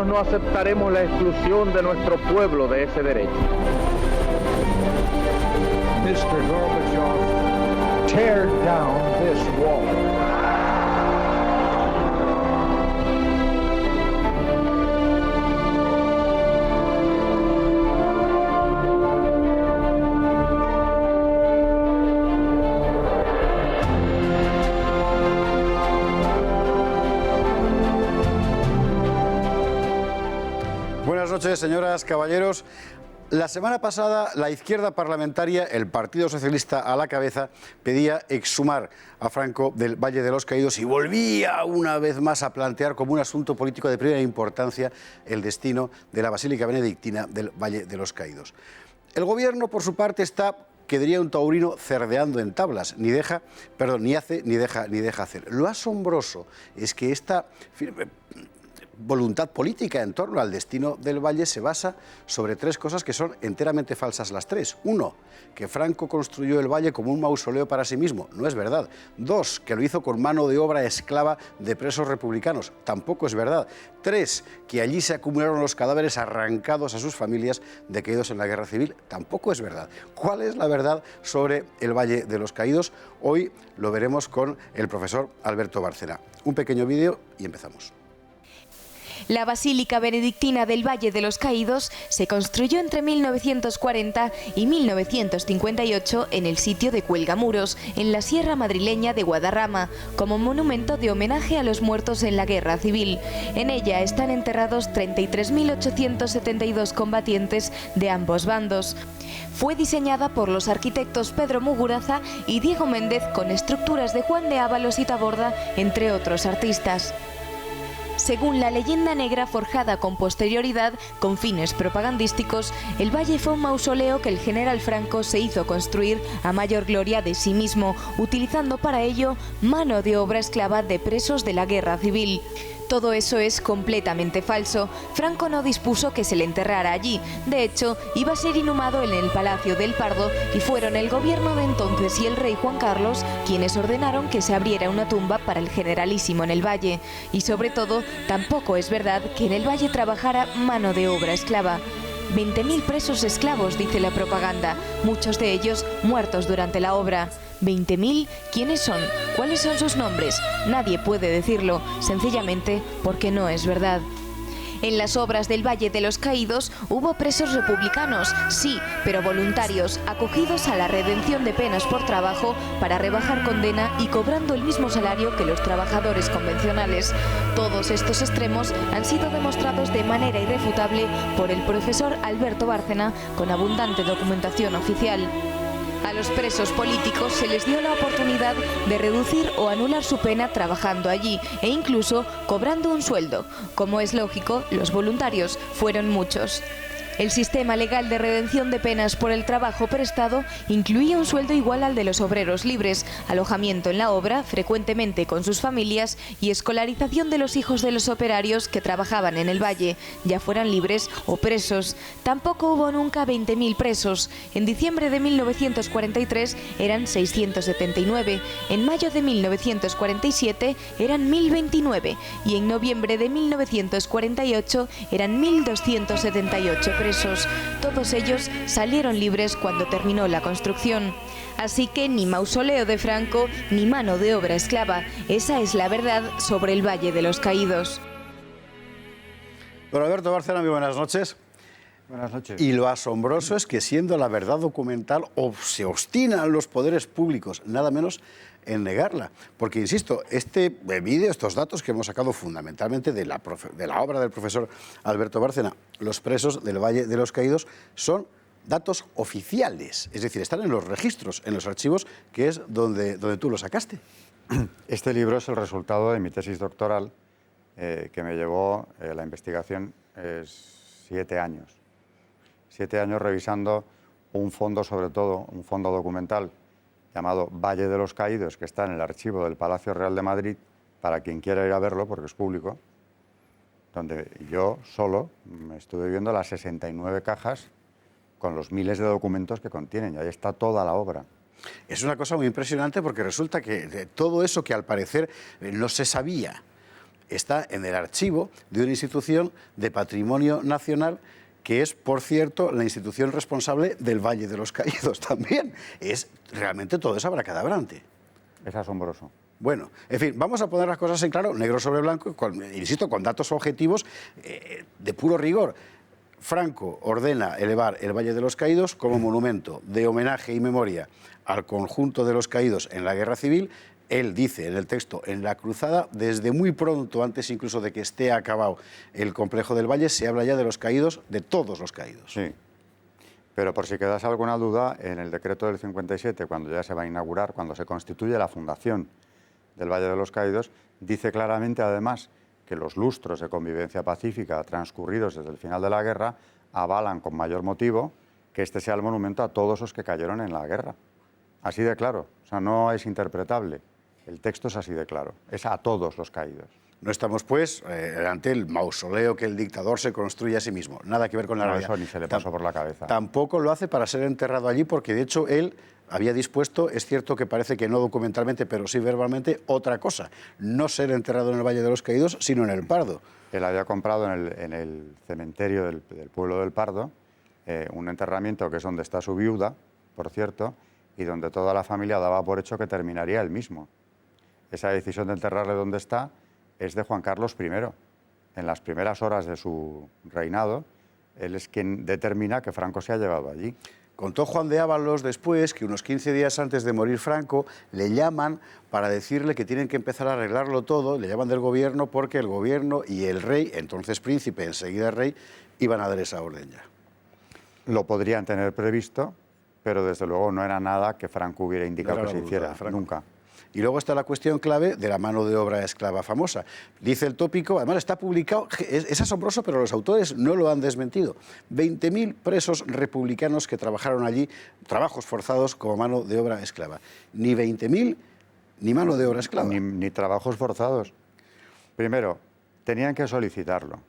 nosotros no aceptaremos la exclusión de nuestro pueblo de ese derecho. Mr. Gorbachev, tear down this wall. Buenas noches, señoras, caballeros. La semana pasada, la izquierda parlamentaria, el Partido Socialista a la cabeza, pedía exhumar a Franco del Valle de los Caídos y volvía una vez más a plantear como un asunto político de primera importancia el destino de la Basílica Benedictina del Valle de los Caídos. El Gobierno, por su parte, está, que diría un taurino, cerdeando en tablas, ni hace ni deja hacer. Lo asombroso es que esta voluntad política en torno al destino del Valle se basa sobre tres cosas que son enteramente falsas las tres. Uno, que Franco construyó el Valle como un mausoleo para sí mismo. No es verdad. Dos, que lo hizo con mano de obra esclava de presos republicanos. Tampoco es verdad. Tres, que allí se acumularon los cadáveres arrancados a sus familias de caídos en la Guerra Civil. Tampoco es verdad. ¿Cuál es la verdad sobre el Valle de los Caídos? Hoy lo veremos con el profesor Alberto Bárcena. Un pequeño vídeo y empezamos. La Basílica Benedictina del Valle de los Caídos se construyó entre 1940 y 1958 en el sitio de Cuelgamuros, en la Sierra Madrileña de Guadarrama, como monumento de homenaje a los muertos en la Guerra Civil. En ella están enterrados 33.872 combatientes de ambos bandos. Fue diseñada por los arquitectos Pedro Muguruza y Diego Méndez con estructuras de Juan de Ábalos y Taborda, entre otros artistas. Según la leyenda negra forjada con posterioridad con fines propagandísticos, el valle fue un mausoleo que el general Franco se hizo construir a mayor gloria de sí mismo, utilizando para ello mano de obra esclava de presos de la Guerra Civil. Todo eso es completamente falso. Franco no dispuso que se le enterrara allí. De hecho, iba a ser inhumado en el Palacio del Pardo y fueron el gobierno de entonces y el rey Juan Carlos quienes ordenaron que se abriera una tumba para el generalísimo en el valle. Y sobre todo, tampoco es verdad que en el valle trabajara mano de obra esclava. 20.000 presos esclavos, dice la propaganda, muchos de ellos muertos durante la obra. 20.000, ¿quiénes son? ¿Cuáles son sus nombres? Nadie puede decirlo, sencillamente porque no es verdad. En las obras del Valle de los Caídos hubo presos republicanos, sí, pero voluntarios, acogidos a la redención de penas por trabajo para rebajar condena y cobrando el mismo salario que los trabajadores convencionales. Todos estos extremos han sido demostrados de manera irrefutable por el profesor Alberto Bárcena con abundante documentación oficial. A los presos políticos se les dio la oportunidad de reducir o anular su pena trabajando allí e incluso cobrando un sueldo. Como es lógico, los voluntarios fueron muchos. El sistema legal de redención de penas por el trabajo prestado incluía un sueldo igual al de los obreros libres, alojamiento en la obra, frecuentemente con sus familias, y escolarización de los hijos de los operarios que trabajaban en el valle, ya fueran libres o presos. Tampoco hubo nunca 20.000 presos. En diciembre de 1943 eran 679, en mayo de 1947 eran 1.029 y en noviembre de 1948 eran 1.278 presos. Todos ellos salieron libres cuando terminó la construcción. Así que ni mausoleo de Franco ni mano de obra esclava. Esa es la verdad sobre el Valle de los Caídos. Don Alberto Bárcena, muy buenas noches. Buenas noches. Y lo asombroso es que, siendo la verdad documental, se obstinan los poderes públicos, nada menos en negarla. Porque, insisto, este vídeo, estos datos que hemos sacado fundamentalmente de la obra del profesor Alberto Bárcena, los presos del Valle de los Caídos, son datos oficiales. Es decir, están en los registros, en los archivos, que es donde tú lo sacaste. Este libro es el resultado de mi tesis doctoral, que me llevó la investigación 7 años. 7 años revisando un fondo, sobre todo, un fondo documental llamado Valle de los Caídos, que está en el archivo del Palacio Real de Madrid, para quien quiera ir a verlo, porque es público, donde yo solo me estuve viendo las 69 cajas con los miles de documentos que contienen, y ahí está toda la obra. Es una cosa muy impresionante porque resulta que de todo eso que al parecer no se sabía, está en el archivo de una institución de patrimonio nacional que es, por cierto, la institución responsable del Valle de los Caídos también. Realmente todo es abracadabrante. Es asombroso. Bueno, en fin, vamos a poner las cosas en claro, negro sobre blanco, insisto, con datos objetivos de puro rigor. Franco ordena elevar el Valle de los Caídos como monumento de homenaje y memoria al conjunto de los caídos en la Guerra Civil. Él dice en el texto, en la cruzada, desde muy pronto, antes incluso de que esté acabado el complejo del Valle, se habla ya de los caídos, de todos los caídos. Sí, pero por si quedas alguna duda, en el decreto del 57, cuando ya se va a inaugurar, cuando se constituye la fundación del Valle de los Caídos, dice claramente, además, que los lustros de convivencia pacífica transcurridos desde el final de la guerra avalan con mayor motivo que este sea el monumento a todos los que cayeron en la guerra. Así de claro, o sea, no es interpretable. El texto es así de claro, es a todos los caídos. No estamos, pues, ante el mausoleo que el dictador se construye a sí mismo. Nada que ver con la realidad. Eso ni se le pasó por la cabeza. Tampoco lo hace para ser enterrado allí, porque de hecho él había dispuesto, es cierto que parece que no documentalmente, pero sí verbalmente, otra cosa. No ser enterrado en el Valle de los Caídos, sino en el Pardo. Él había comprado en el cementerio del pueblo del Pardo un enterramiento que es donde está su viuda, por cierto, y donde toda la familia daba por hecho que terminaría él mismo. Esa decisión de enterrarle donde está es de Juan Carlos I. En las primeras horas de su reinado, él es quien determina que Franco se ha llevado allí. Contó Juan de Ábalos después que unos 15 días antes de morir Franco le llaman para decirle que tienen que empezar a arreglarlo todo, le llaman del gobierno porque el gobierno y el rey, entonces príncipe, enseguida rey, iban a dar esa orden ya. Lo podrían tener previsto, pero desde luego no era nada que Franco hubiera indicado que se hiciera, nunca. Y luego está la cuestión clave de la mano de obra esclava famosa. Dice el tópico, además está publicado, es asombroso, pero los autores no lo han desmentido. 20.000 presos republicanos que trabajaron allí, trabajos forzados como mano de obra esclava. Ni 20.000 ni mano de obra esclava. Ni trabajos forzados. Primero, tenían que solicitarlo.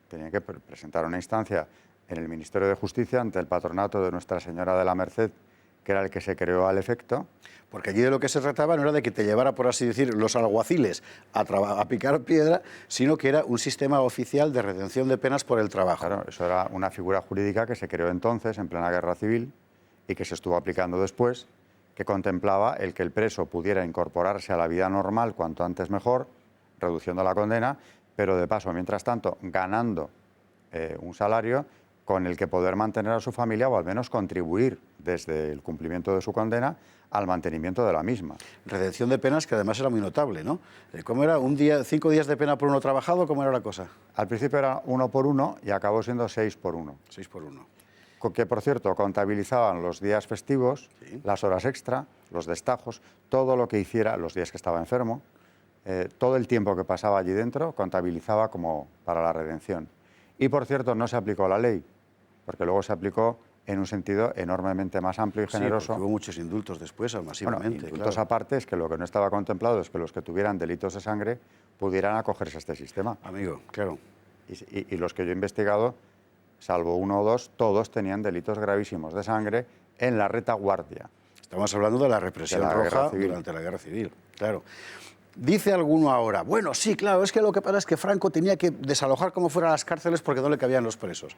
Tenían que presentar una instancia en el Ministerio de Justicia ante el patronato de Nuestra Señora de la Merced, que era el que se creó al efecto. Porque allí de lo que se trataba no era de que te llevara, por así decir, los alguaciles a picar piedra, sino que era un sistema oficial de redención de penas por el trabajo. Claro, eso era una figura jurídica que se creó entonces, en plena guerra civil, y que se estuvo aplicando después, que contemplaba el que el preso pudiera incorporarse a la vida normal cuanto antes mejor, reduciendo la condena, pero de paso, mientras tanto, ganando un salario con el que poder mantener a su familia o al menos contribuir desde el cumplimiento de su condena al mantenimiento de la misma. Redención de penas que además era muy notable, ¿no? ¿Cómo era? 5 días de pena por uno trabajado? ¿Cómo era la cosa? Al principio era 1 por 1 y acabó siendo 6 por 1. 6 por 1. Que, por cierto, contabilizaban los días festivos, sí, las horas extra, los destajos, todo lo que hiciera, los días que estaba enfermo, todo el tiempo que pasaba allí dentro contabilizaba como para la redención. Y, por cierto, no se aplicó la ley, porque luego se aplicó en un sentido enormemente más amplio y generoso. Sí, hubo muchos indultos después, masivamente. Bueno, indultos aparte, es que lo que no estaba contemplado es que los que tuvieran delitos de sangre pudieran acogerse a este sistema. Amigo, claro. Y los que yo he investigado, salvo 1 o 2, todos tenían delitos gravísimos de sangre en la retaguardia. Estamos hablando de la represión roja durante la Guerra Civil, claro. Dice alguno ahora, bueno, sí, claro, es que lo que pasa es que Franco tenía que desalojar como fuera las cárceles porque no le cabían los presos.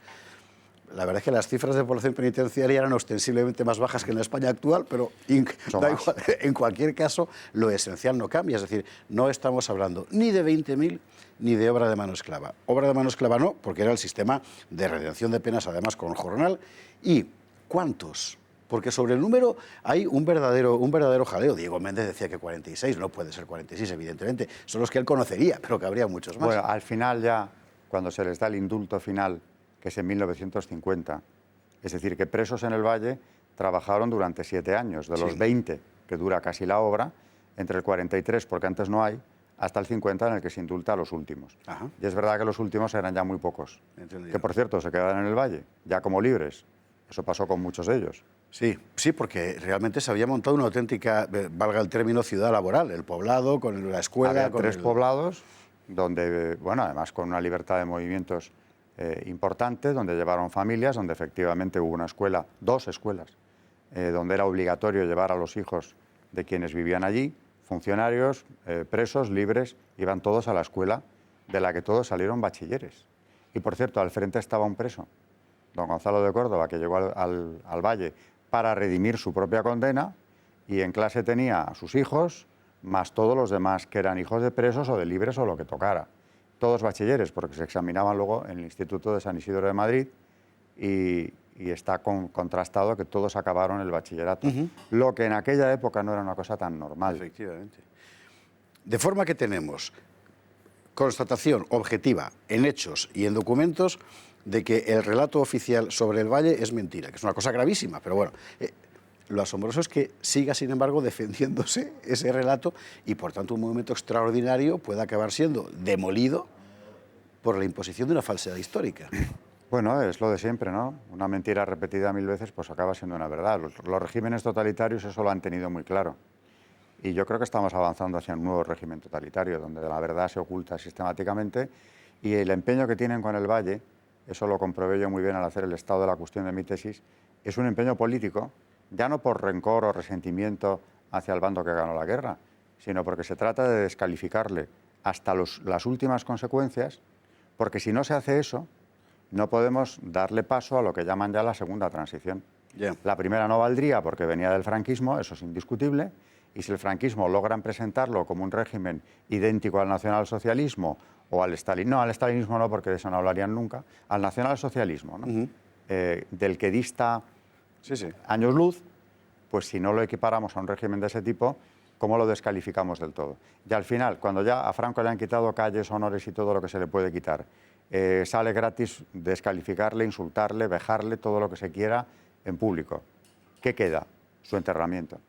La verdad es que las cifras de población penitenciaria eran ostensiblemente más bajas que en la España actual, pero da igual, en cualquier caso lo esencial no cambia. Es decir, no estamos hablando ni de 20.000 ni de obra de mano esclava. Obra de mano esclava no, porque era el sistema de redención de penas, además con jornal. ¿Y cuántos? Porque sobre el número hay un verdadero jaleo. Diego Méndez decía que 46, no puede ser 46, evidentemente. Son los que él conocería, pero que habría muchos más. Bueno, al final ya, cuando se les da el indulto final, que es en 1950, es decir, que presos en el Valle trabajaron durante 7 años, de los 20 que dura casi la obra, entre el 43, porque antes no hay, hasta el 50 en el que se indulta a los últimos. Ajá. Y es verdad que los últimos eran ya muy pocos, que por cierto se quedan en el Valle, ya como libres. Eso pasó con muchos de ellos. Sí, sí, porque realmente se había montado una auténtica, valga el término, ciudad laboral, el poblado, con la escuela... Había 3 poblados, donde, bueno, además con una libertad de movimientos importante, donde llevaron familias, donde efectivamente hubo una escuela, 2 escuelas, donde era obligatorio llevar a los hijos de quienes vivían allí, funcionarios, presos, libres, iban todos a la escuela de la que todos salieron bachilleres. Y por cierto, al frente estaba un preso, don Gonzalo de Córdoba, que llegó al Valle para redimir su propia condena, y en clase tenía a sus hijos, más todos los demás que eran hijos de presos o de libres o lo que tocara. Todos bachilleres, porque se examinaban luego en el Instituto de San Isidro de Madrid, y está contrastado que todos acabaron el bachillerato. Lo que en aquella época no era una cosa tan normal. Efectivamente. De forma que tenemos constatación objetiva en hechos y en documentos de que el relato oficial sobre el Valle es mentira, que es una cosa gravísima, pero bueno, lo asombroso es que siga, sin embargo, defendiéndose ese relato y, por tanto, un movimiento extraordinario puede acabar siendo demolido por la imposición de una falsedad histórica. Bueno, es lo de siempre, ¿no? Una mentira repetida 1000 veces pues acaba siendo una verdad. Los regímenes totalitarios eso lo han tenido muy claro. Y yo creo que estamos avanzando hacia un nuevo régimen totalitario, donde la verdad se oculta sistemáticamente, y el empeño que tienen con el Valle, eso lo comprobé yo muy bien al hacer el estado de la cuestión de mi tesis, es un empeño político, ya no por rencor o resentimiento hacia el bando que ganó la guerra, sino porque se trata de descalificarle hasta las últimas consecuencias, porque si no se hace eso, no podemos darle paso a lo que llaman ya la segunda transición. La primera no valdría porque venía del franquismo, eso es indiscutible, y si el franquismo logran presentarlo como un régimen idéntico al nacionalsocialismo o al stalinismo, no, al stalinismo no, porque de eso no hablarían nunca, al nacionalsocialismo, ¿no? Del que dista años luz, pues si no lo equiparamos a un régimen de ese tipo, ¿cómo lo descalificamos del todo? Y al final, cuando ya a Franco le han quitado calles, honores y todo lo que se le puede quitar, sale gratis descalificarle, insultarle, vejarle, todo lo que se quiera en público. ¿Qué queda? Su enterramiento.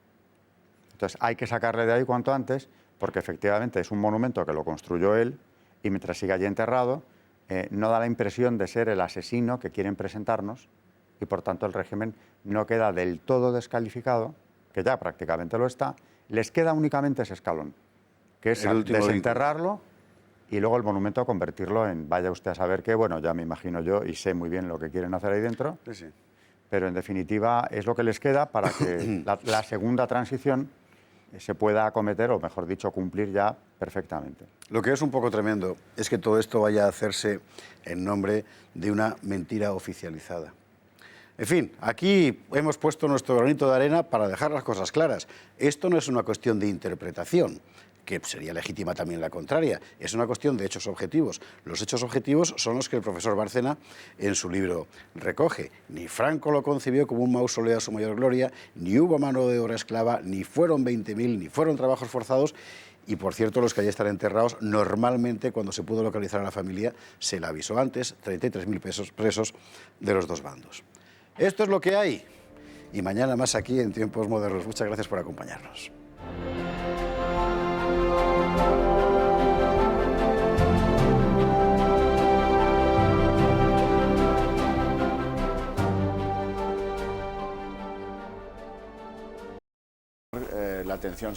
Entonces hay que sacarle de ahí cuanto antes, porque efectivamente es un monumento que lo construyó él, y mientras siga allí enterrado, no da la impresión de ser el asesino que quieren presentarnos, y por tanto el régimen no queda del todo descalificado, que ya prácticamente lo está. Les queda únicamente ese escalón, que es desenterrarlo y luego el monumento convertirlo en, vaya usted a saber qué, bueno, ya me imagino yo y sé muy bien lo que quieren hacer ahí dentro, pero en definitiva es lo que les queda para que la segunda transición se pueda acometer, o mejor dicho, cumplir ya perfectamente. Lo que es un poco tremendo es que todo esto vaya a hacerse en nombre de una mentira oficializada. En fin, aquí hemos puesto nuestro granito de arena para dejar las cosas claras. Esto no es una cuestión de interpretación, que sería legítima también la contraria, es una cuestión de hechos objetivos. Los hechos objetivos son los que el profesor Bárcena en su libro recoge. Ni Franco lo concibió como un mausoleo a su mayor gloria, ni hubo mano de obra esclava, ni fueron 20.000, ni fueron trabajos forzados. Y, por cierto, los que allí están enterrados, normalmente, cuando se pudo localizar a la familia, se le avisó antes, 33.000 presos de los dos bandos. Esto es lo que hay. Y mañana más aquí en Tiempos Modernos. Muchas gracias por acompañarnos. La atención